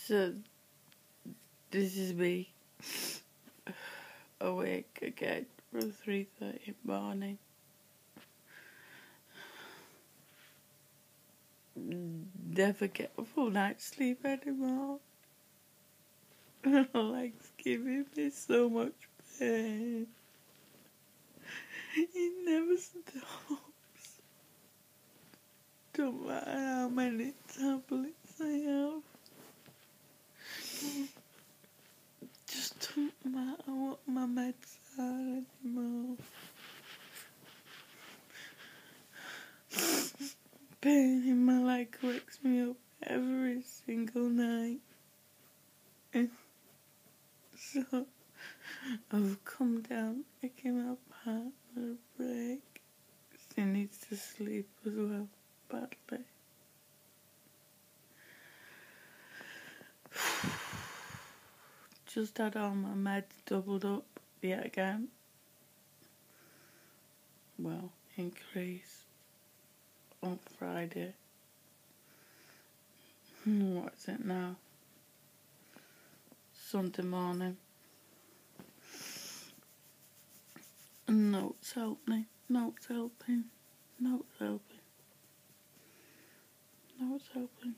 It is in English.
So, this is me, awake again from 3:30 in the morning. Never get a full night's sleep anymore. My leg's giving me so much pain. It never stops. Don't matter how many tablets I have. Just don't matter what my meds are anymore. Pain in my leg wakes me up every single night. So I've come down to give my partner a break. She needs to sleep as well, badly. Just had all my meds doubled up yet again. Well, increased on Friday. What is it now? Sunday morning. No, it's helping. No, it's helping. No, it's helping. No, it's helping.